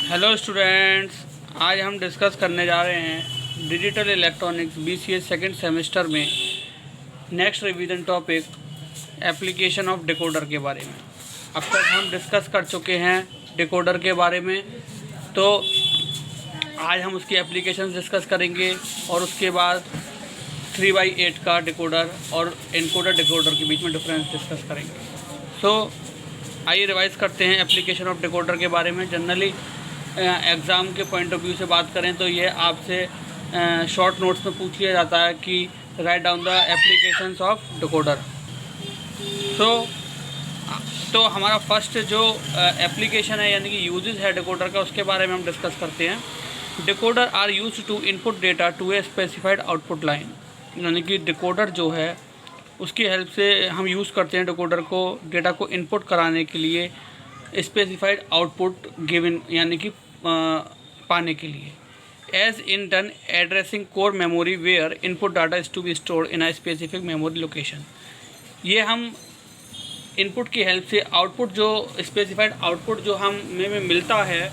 Hello students, आज हम discuss करने जा रहे हैं digital electronics BCA second semester में next revision topic application of decoder के बारे में। अब तक हम डिस्कस कर चुके हैं डिकोडर के बारे में, तो आज हम उसकी एप्लीकेशन डिस्कस करेंगे और उसके बाद 3/8 का डिकोडर और इनकोडर डिकोडर के बीच में डिफरेंस डिस्कस करेंगे। आइए रिवाइज करते हैं एप्लीकेशन ऑफ डिकोडर के बारे में। जनरली एग्ज़ाम के पॉइंट ऑफ व्यू से बात करें तो ये आपसे शॉर्ट नोट्स में पूछ लिया जाता है कि write down the applications of decoder. तो हमारा फर्स्ट जो एप्लीकेशन है यानी कि यूजेस है डिकोडर का, उसके बारे में हम डिस्कस करते हैं। Decoder are used to input data to a specified output line, यानी कि डिकोडर जो है उसकी हेल्प से हम यूज़ करते हैं डिकोडर को डेटा को इनपुट कराने के लिए स्पेसिफाइड आउटपुट गिवन यानी कि पाने के लिए। As in turn addressing core memory where input data is to be stored in a specific memory location. ये हम इनपुट की हेल्प से आउटपुट जो स्पेसिफाइड आउटपुट जो हमें मिलता है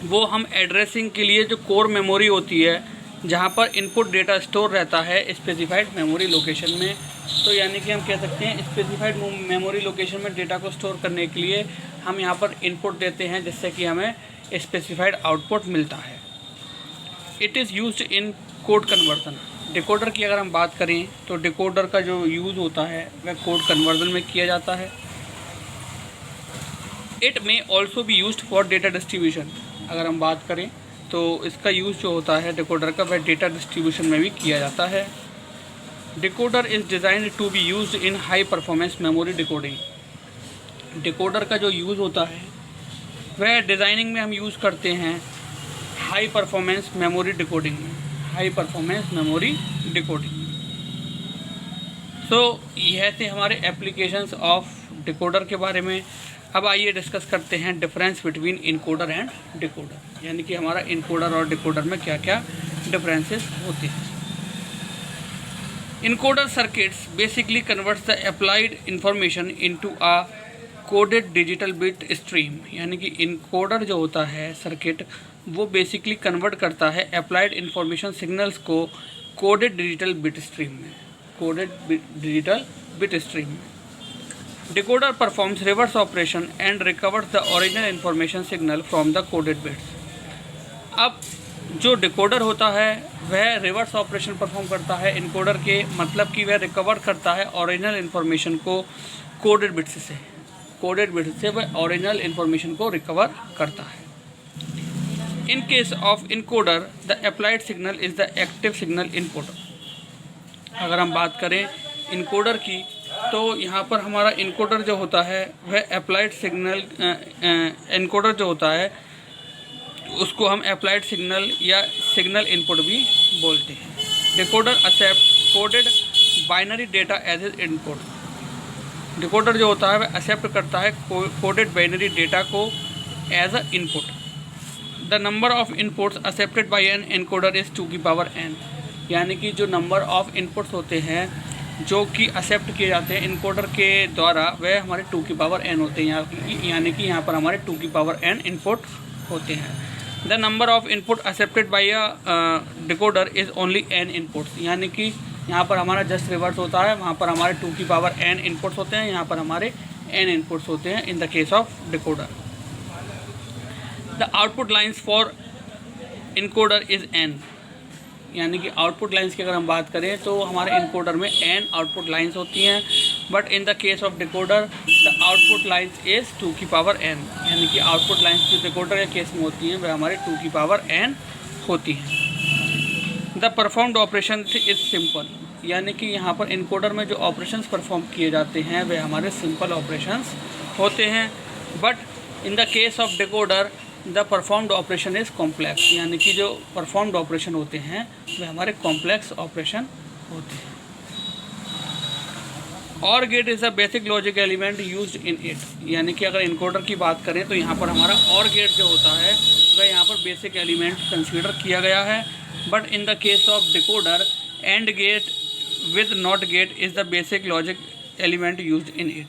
वो हम एड्रेसिंग के लिए जो कोर मेमोरी होती है जहाँ पर इनपुट डेटा स्टोर रहता है स्पेसिफाइड मेमोरी लोकेशन में, तो यानी कि हम कह सकते हैं स्पेसिफाइड मेमोरी लोकेशन में डेटा को स्टोर करने के लिए हम यहाँ पर इनपुट देते हैं जिससे कि हमें स्पेसिफाइड आउटपुट मिलता है। It is used in code conversion. Decoder की अगर हम बात करें तो डिकोडर का जो यूज़ होता है वह कोड कन्वर्जन में किया जाता है। It may also be used for data distribution. अगर हम बात करें तो इसका यूज़ जो होता है डिकोडर का वह डेटा डिस्ट्रीब्यूशन में भी किया जाता है। Decoder is designed to be used in high performance memory decoding. Decoder का जो यूज़ होता है वह डिज़ाइनिंग में हम यूज़ करते हैं हाई परफॉर्मेंस मेमोरी डिकोडिंग में, हाई परफॉर्मेंस मेमोरी डिकोडिंग। यह थे हमारे एप्लीकेशंस ऑफ डिकोडर के बारे में। अब आइए डिस्कस करते हैं difference between encoder and decoder, यानी कि हमारा इनकोडर और डिकोडर में क्या क्या डिफरेंसेस होते हैं। Encoder circuits basically converts the applied information into a coded digital bit stream, यानी कि इनकोडर जो होता है सर्किट वो बेसिकली कन्वर्ट करता है अप्लाइड इंफॉर्मेशन सिग्नल्स को कोडेड डिजिटल बिट स्ट्रीम में, कोडेड डिजिटल बिट स्ट्रीम में। Decoder performs reverse operation and recovers the original information signal from the coded bits. अब जो डिकोडर होता है वह रिवर्स ऑपरेशन परफॉर्म करता है इनकोडर के, मतलब कि वह रिकवर करता है ओरिजिनल इन्फॉर्मेशन को कोडेड बिट्स से, कोडेड बिट्स से वह ओरिजिनल इन्फॉर्मेशन को रिकवर करता है। In case of encoder the applied signal is the active signal input. अगर हम बात करें इनकोडर की तो यहाँ पर हमारा इनकोडर जो होता है वह अप्लाइड सिग्नल, इनकोडर जो होता है उसको हम अप्लाइड सिग्नल या सिग्नल इनपुट भी बोलते हैं। Decoder accept coded binary data as a input. Decoder जो होता है वह एक्सेप्ट करता है कोडेड बाइनरी डेटा को as a input. The number of inputs accepted by an encoder is 2 की पावर n, यानी कि जो नंबर ऑफ इनपुट्स होते हैं जो कि एक्सेप्ट किए जाते हैं इनकोडर के द्वारा वह हमारे 2 की पावर n होते हैं, यानी कि यहाँ पर हमारे 2 की पावर n इनपुट होते हैं। The number of input accepted by a decoder is only n inputs, यानी कि यहाँ पर हमारा जस्ट रिवर्स होता है, वहाँ पर हमारे 2 की पावर n इनपुट्स होते हैं, यहाँ पर हमारे n इनपुट्स होते हैं इन the case of decoder. The output lines for encoder is n, यानी कि आउटपुट लाइंस की अगर हम बात करें तो हमारे इनकोडर में n आउटपुट लाइंस होती हैं, but in the case of decoder the output lines is 2 की पावर n, यानी कि आउटपुट लाइंस जो डिकोडर के केस में होती हैं वह हमारे 2 की पावर n होती हैं। The performed operation is simple, यानी कि यहाँ पर इनकोडर में जो ऑपरेशंस परफॉर्म किए जाते हैं वे हमारे सिंपल ऑपरेशंस होते हैं, but in the case of decoder the performed operation is complex, यानी कि जो परफॉर्म्ड ऑपरेशन होते हैं वे हमारे कॉम्प्लेक्स ऑपरेशन होते हैं। और gate is a basic logic element used in it, यानी कि अगर इनकोडर की बात करें तो यहाँ पर हमारा और गेट जो होता है वह यहाँ पर बेसिक एलिमेंट कंसीडर किया गया है, but in the case of decoder and gate with not gate is the basic logic element used in it,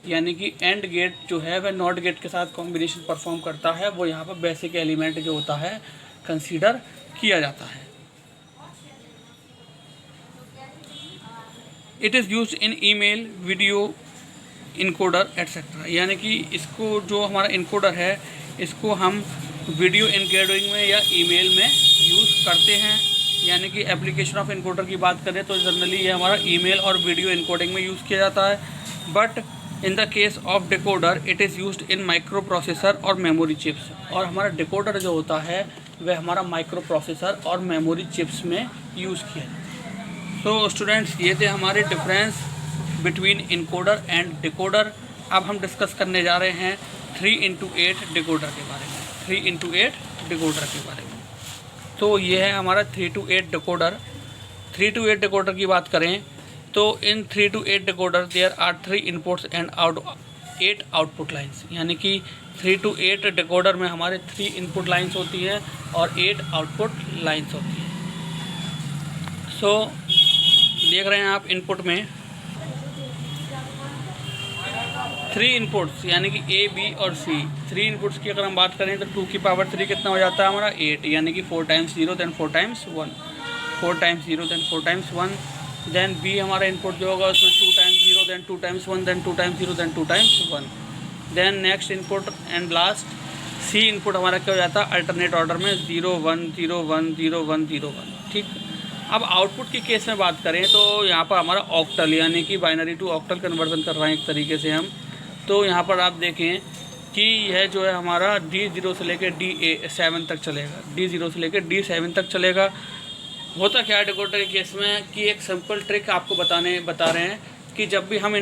यानी कि एंड गेट जो है वह नॉट गेट के साथ कॉम्बिनेशन परफॉर्म करता है, वो यहाँ पर बेसिक एलिमेंट जो होता है कंसीडर किया जाता है। It is use in email, video encoder etcetera, यानी कि इसको जो हमारा इनकोडर है इसको हम वीडियो इनकोडिंग में या ईमेल में यूज़ करते हैं। यानी कि एप्लीकेशन ऑफ इनकोडर की बात करें तो जनरली ये हमारा ईमेल और वीडियो इनकोडिंग में यूज़ किया जाता है। But in the case of decoder it is used in micro processor और मेमोरी चिप्स, और हमारा डिकोडर जो होता है वह हमारा माइक्रो प्रोसेसर और मेमोरी चिप्स में यूज़ किया जाता है। तो स्टूडेंट्स, ये थे हमारे difference between encoder and decoder. अब हम डिस्कस करने जा रहे हैं 3x8 डिकोडर के बारे में। 3x8 डिकोडर के बारे में तो ये है हमारा 3x8 डिकोडर। 3x8 डिकोडर की बात करें तो in 3x8 decoder there are 3 inputs and 8 output lines, यानी कि 3x8 डिकोडर में हमारे 3 इनपुट लाइंस होती हैं और 8 आउटपुट लाइंस होती हैं। सो देख रहे हैं आप इनपुट में 3 इनपुट्स यानी कि A, B और C। 3 इनपुट्स की अगर हम बात करें तो 2 की पावर 3 कितना हो जाता है हमारा 8, यानी कि 4 times 0 then 4 times 1, 4 times 0 then 4 times 1। Then B हमारा इनपुट जो होगा उसमें 2 times 0 then 2 times 1 then 2 times 0 then 2 times 1। Then next input and last C input हमारा क्या हो जाता है अल्टरनेट ऑर्डर में 0 1 0 1 0 1 0 1। ठीक, अब आउटपुट की केस में बात करें तो यहाँ पर हमारा ऑक्टल यानी कि बाइनरी टू ऑक्टल कन्वर्जन कर रहे हैं एक तरीके से हम। तो यहाँ पर आप देखें कि यह जो है हमारा D0 से लेकर D7 तक चलेगा, D0 से लेकर D7 तक चलेगा। होता क्या है डिकोडर के केस में कि एक सिंपल ट्रिक आपको बता रहे हैं कि जब भी हम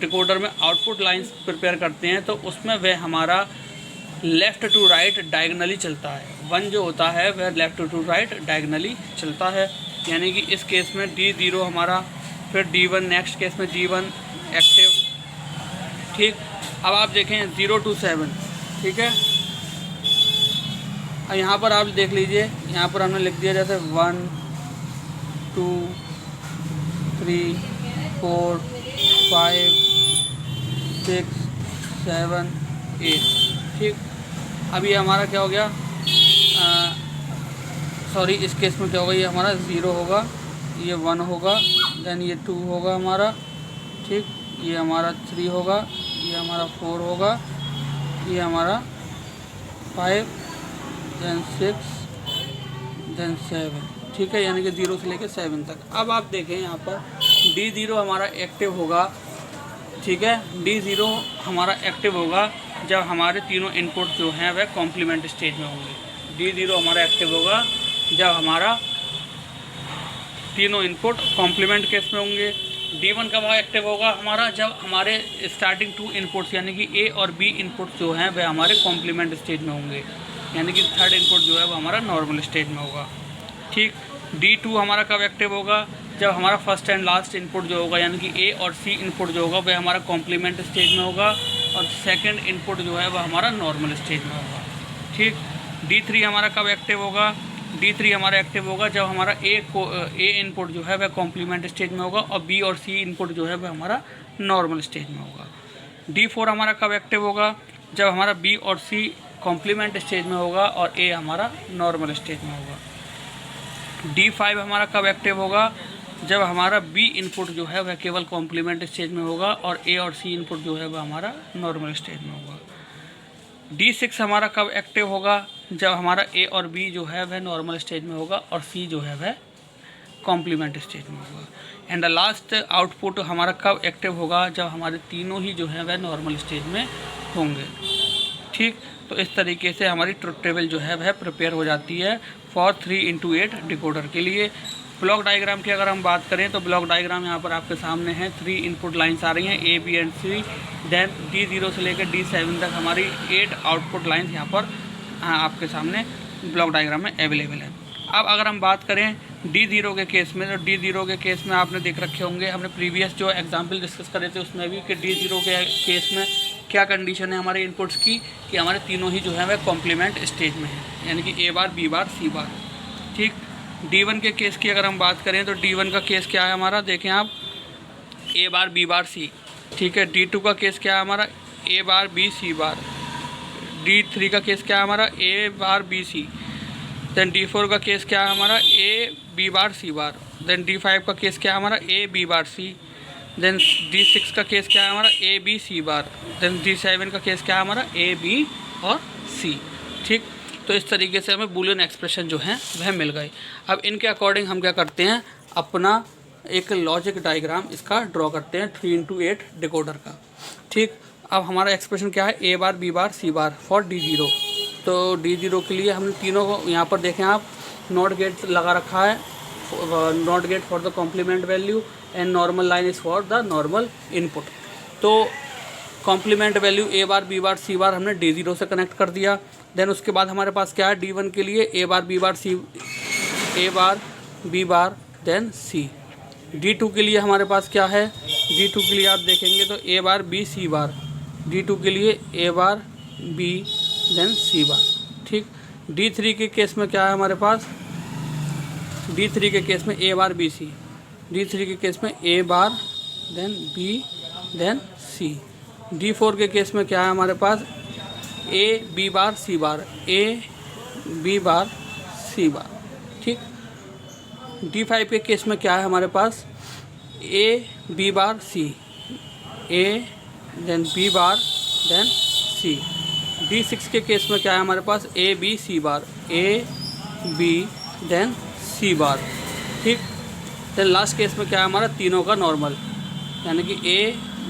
डिकोडर में आउटपुट लाइंस प्रिपेयर करते हैं तो उसमें वह हमारा लेफ़्ट टू राइट डायगनली चलता है। 1 जो होता है वह लेफ़्ट टू राइट डायगनली चलता है, यानी कि इस केस में D0 हमारा, फिर D1, नेक्स्ट केस में D1 एक्टिव। ठीक, अब आप देखें 0 to 7, ठीक है। अब यहाँ पर आप देख लीजिए, यहाँ पर हमने लिख दिया जैसे 1 2 3 4 5 6 7 8। ठीक, अभी हमारा क्या हो गया, सॉरी इस केस में क्या होगा, ये हमारा 0 होगा, ये 1 होगा, देन ये 2 होगा हमारा। ठीक, ये हमारा 3 होगा, ये हमारा 4 होगा, ये हमारा 5 देन 6 देन 7। ठीक है, यानी कि 0 से लेकर 7 तक। अब आप देखें यहाँ पर D0 हमारा एक्टिव होगा। ठीक है, D0 हमारा एक्टिव होगा जब हमारे तीनों इनपुट जो हैं वह कॉम्प्लीमेंट स्टेज में होंगे। D0 हमारा एक्टिव होगा जब हमारा तीनों इनपुट कॉम्प्लीमेंट केस में होंगे। D1 कब एक्टिव होगा हमारा, जब हमारे स्टार्टिंग 2 इनपुट्स यानी कि A और B इनपुट जो हैं वह हमारे कॉम्प्लीमेंट स्टेज में होंगे, यानी कि थर्ड इनपुट जो है वो हमारा नॉर्मल स्टेज में होगा। ठीक, D2 हमारा कब एक्टिव होगा, जब हमारा फर्स्ट एंड लास्ट इनपुट जो होगा यानी कि A और C इनपुट जो होगा वह हमारा कॉम्प्लीमेंट स्टेज में होगा और सेकंड इनपुट जो है वह हमारा नॉर्मल स्टेज में होगा। ठीक, D3 हमारा कब एक्टिव होगा, D3 हमारा एक्टिव होगा जब हमारा A इनपुट जो है वह कॉम्प्लीमेंट स्टेज में होगा और B और C इनपुट जो है वह हमारा नॉर्मल स्टेज में होगा। D4 हमारा कब एक्टिव होगा, जब हमारा B और C कॉम्प्लीमेंट स्टेज में होगा और A हमारा नॉर्मल स्टेज में होगा। D5 हमारा कब एक्टिव होगा, जब हमारा B इनपुट जो है वह केवल कॉम्प्लीमेंट स्टेज में होगा और A और C इनपुट जो है वह हमारा नॉर्मल स्टेज में होगा। D6 हमारा कब एक्टिव होगा, जब हमारा A और B जो है वह नॉर्मल स्टेज में होगा और C जो है वह कॉम्प्लीमेंट स्टेज में होगा। एंड द लास्ट आउटपुट हमारा कब एक्टिव होगा, जब हमारे तीनों ही जो है वह नॉर्मल स्टेज में होंगे। ठीक, तो इस तरीके से हमारी ट्रुथ टेबल जो है वह प्रिपेयर हो जाती है फॉर 3x8 डिकोडर के लिए। ब्लॉक डायग्राम की अगर हम बात करें तो ब्लॉक डायग्राम यहाँ पर आपके सामने है। 3 इनपुट लाइंस आ रही हैं A, B and C। Then D0 से लेकर D7 तक हमारी 8 आउटपुट लाइंस यहाँ पर आपके सामने ब्लॉक डायग्राम में अवेलेबल है। अब अगर हम बात करें D0 के केस में, तो D0 के केस में आपने देख रखे होंगे, हमने प्रीवियस जो एग्जाम्पल डिस्कस करे थे उसमें भी कि D0 के केस में क्या कंडीशन है हमारे इनपुट्स की कि हमारे तीनों ही जो है वह कॉम्प्लीमेंट स्टेज में है, यानी कि A bar, B bar, C bar. ठीक, D1 के केस की अगर हम बात करें तो D1 का केस क्या है हमारा, देखें आप A bar, B bar, C। ठीक है। D2 का केस क्या है हमारा, A bar B C bar. D3 का केस क्या है हमारा, A bar B C। Then D4 का केस क्या है हमारा, A B bar C bar. Then D5 का केस क्या है हमारा, A B bar C। Then D6 का केस क्या है हमारा, A B C bar. Then D7 का केस क्या है हमारा, A B और C। ठीक, तो इस तरीके से हमें बूलियन एक्सप्रेशन जो हैं वह मिल गए। अब इनके अकॉर्डिंग हम क्या करते हैं, अपना एक लॉजिक डायग्राम इसका ड्रॉ करते हैं 3x8 डिकोडर का। ठीक, अब हमारा एक्सप्रेशन क्या है, A bar B bar C bar for D0। तो D0 के लिए हमने तीनों को यहाँ पर देखें आप, नॉट गेट लगा रखा है, not gate for the complement value and normal line is for the normal input. तो complement value A bar B bar C bar हमने D0 से कनेक्ट कर दिया। देन उसके बाद हमारे पास क्या है, D1 के लिए A bar B bar C, A bar B bar then C। D2 के लिए हमारे पास क्या है, D2 के लिए आप देखेंगे तो A bar B C bar. D2 के लिए A bar B then C bar. ठीक, D3 के केस में क्या है हमारे पास, D3 के केस में A bar B C। D3 के केस में A bar then B then C। D4 के केस में क्या है हमारे पास, A B bar C bar, A B bar C bar. ठीक, D5 के केस में क्या है हमारे पास, A B bar C, A then B bar then C। D6 के केस में क्या है हमारे पास, A B C bar, A B then C bar. ठीक, देन लास्ट केस में क्या है हमारा, तीनों का नॉर्मल, यानी कि A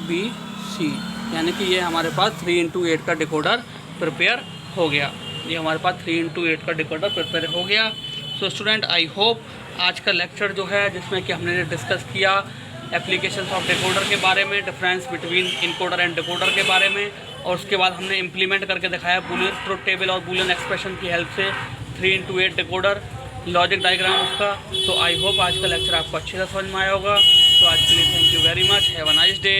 B C, यानी कि ये हमारे पास 3x8 का डिकोडर प्रिपेयर हो गया। ये हमारे पास 3x8 का डिकोडर प्रिपेयर हो गया। सो स्टूडेंट, आई होप आज का लेक्चर जो है जिसमें कि हमने डिस्कस किया एप्लीकेशन ऑफ डिकोडर के बारे में, difference between encoder and decoder के बारे में, और उसके बाद हमने इम्प्लीमेंट करके दिखाया बूलियन ट्रुथ टेबल और बूलियन एक्सप्रेशन की हेल्प से 3x8 डिकोडर लॉजिक डायग्राम उसका। तो आई होप आज का लेक्चर आपको अच्छे से समझ में आया होगा। तो आज के लिए thank you very much, have a nice day.